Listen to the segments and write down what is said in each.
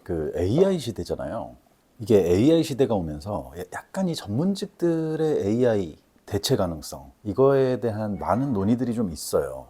그 AI 시대잖아요. 이게 AI 시대가 오면서 약간 이 전문직들의 AI 대체 가능성, 이거에 대한 많은 논의들이 좀 있어요.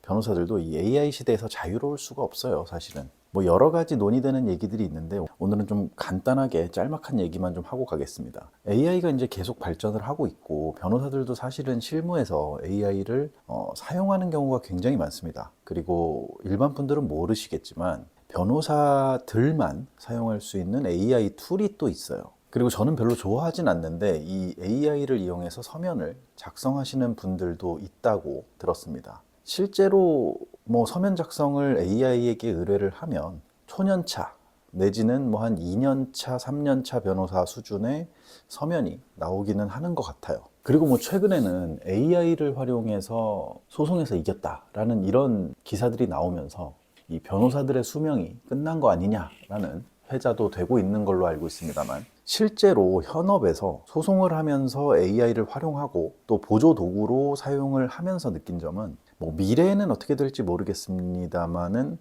변호사들도 이 AI 시대에서 자유로울 수가 없어요, 사실은. 뭐 여러 가지 논의되는 얘기들이 있는데 오늘은 좀 간단하게 짤막한 얘기만 좀 하고 가겠습니다. AI가 이제 계속 발전을 하고 있고 변호사들도 사실은 실무에서 AI를 사용하는 경우가 굉장히 많습니다. 그리고 일반 분들은 모르시겠지만 변호사들만 사용할 수 있는 AI 툴이 또 있어요. 그리고 저는 별로 좋아하진 않는데 이 AI를 이용해서 서면을 작성하시는 분들도 있다고 들었습니다. 실제로 뭐 서면 작성을 AI에게 의뢰를 하면 초년차 내지는 뭐 한 2년차, 3년차 변호사 수준의 서면이 나오기는 하는 것 같아요. 그리고 뭐 최근에는 AI를 활용해서 소송에서 이겼다라는 이런 기사들이 나오면서 이 변호사들의 수명이 끝난 거 아니냐라는 회자도 되고 있는 걸로 알고 있습니다만, 실제로 현업에서 소송을 하면서 AI를 활용하고 또 보조 도구로 사용을 하면서 느낀 점은, 뭐 미래에는 어떻게 될지 모르겠습니다만은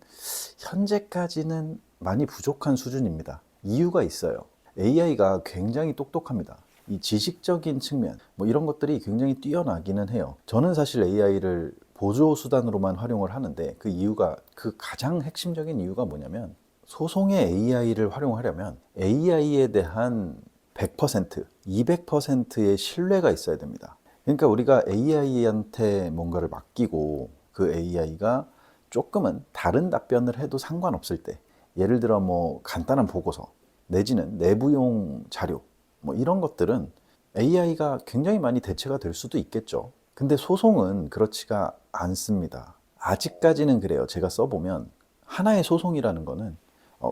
현재까지는 많이 부족한 수준입니다. 이유가 있어요. AI가 굉장히 똑똑합니다. 이 지식적인 측면, 뭐 이런 것들이 굉장히 뛰어나기는 해요. 저는 사실 AI를 보조 수단으로만 활용을 하는데 그 가장 핵심적인 이유가 뭐냐면, 소송에 AI를 활용하려면 AI에 대한 100%, 200%의 신뢰가 있어야 됩니다. 그러니까 우리가 AI한테 뭔가를 맡기고 그 AI가 조금은 다른 답변을 해도 상관없을 때, 예를 들어 뭐 간단한 보고서 내지는 내부용 자료, 뭐 이런 것들은 AI가 굉장히 많이 대체가 될 수도 있겠죠. 근데 소송은 그렇지가 않습니다. 아직까지는 그래요. 제가 써보면 하나의 소송이라는 거는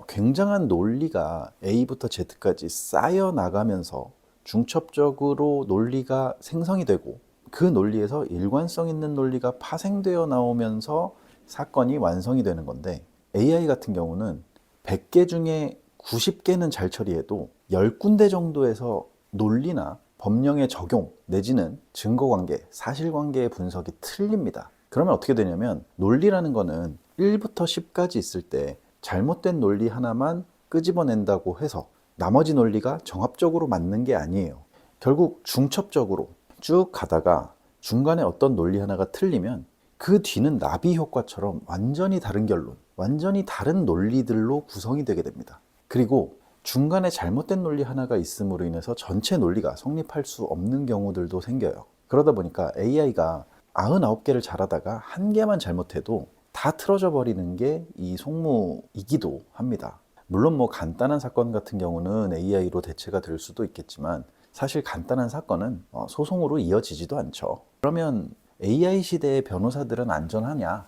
굉장한 논리가 A부터 Z까지 쌓여 나가면서 중첩적으로 논리가 생성이 되고, 그 논리에서 일관성 있는 논리가 파생되어 나오면서 사건이 완성이 되는 건데, AI 같은 경우는 100개 중에 90개는 잘 처리해도 10군데 정도에서 논리나 법령의 적용 내지는 증거관계, 사실관계의 분석이 틀립니다. 그러면 어떻게 되냐면, 논리라는 거는 1부터 10까지 있을 때 잘못된 논리 하나만 끄집어낸다고 해서 나머지 논리가 정합적으로 맞는 게 아니에요. 결국 중첩적으로 쭉 가다가 중간에 어떤 논리 하나가 틀리면 그 뒤는 나비 효과처럼 완전히 다른 결론, 완전히 다른 논리들로 구성이 되게 됩니다. 그리고 중간에 잘못된 논리 하나가 있음으로 인해서 전체 논리가 성립할 수 없는 경우들도 생겨요. 그러다 보니까 AI가 99개를 잘하다가 한 개만 잘못해도 다 틀어져 버리는 게 이 송무이기도 합니다. 물론 뭐 간단한 사건 같은 경우는 AI로 대체가 될 수도 있겠지만, 사실 간단한 사건은 소송으로 이어지지도 않죠. 그러면 AI 시대의 변호사들은 안전하냐?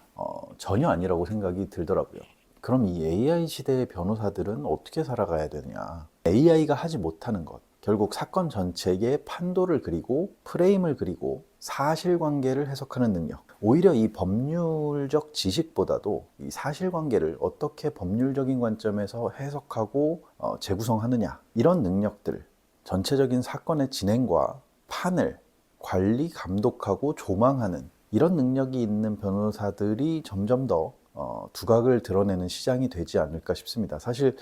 전혀 아니라고 생각이 들더라고요. 그럼 이 AI 시대의 변호사들은 어떻게 살아가야 되느냐? AI가 하지 못하는 것, 결국 사건 전체의 판도를 그리고 프레임을 그리고 사실관계를 해석하는 능력, 오히려 이 법률적 지식보다도 이 사실관계를 어떻게 법률적인 관점에서 해석하고 재구성하느냐, 이런 능력들, 전체적인 사건의 진행과 판을 관리, 감독하고 조망하는 이런 능력이 있는 변호사들이 점점 더 두각을 드러내는 시장이 되지 않을까 싶습니다. 사실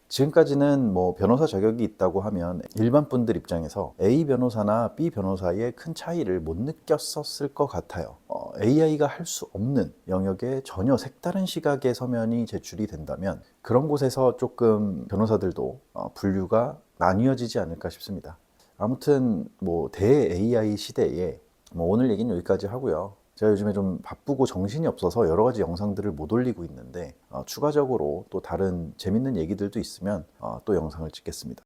지금까지는 뭐 변호사 자격이 있다고 하면 일반 분들 입장에서 A 변호사나 B 변호사의 큰 차이를 못 느꼈었을 것 같아요. AI가 할 수 없는 영역에 전혀 색다른 시각의 서면이 제출이 된다면 그런 곳에서 조금 변호사들도 분류가 나뉘어지지 않을까 싶습니다. 아무튼 뭐 대 AI 시대에 뭐 오늘 얘기는 여기까지 하고요. 제가 요즘에 좀 바쁘고 정신이 없어서 여러 가지 영상들을 못 올리고 있는데 추가적으로 또 다른 재밌는 얘기들도 있으면 또 영상을 찍겠습니다.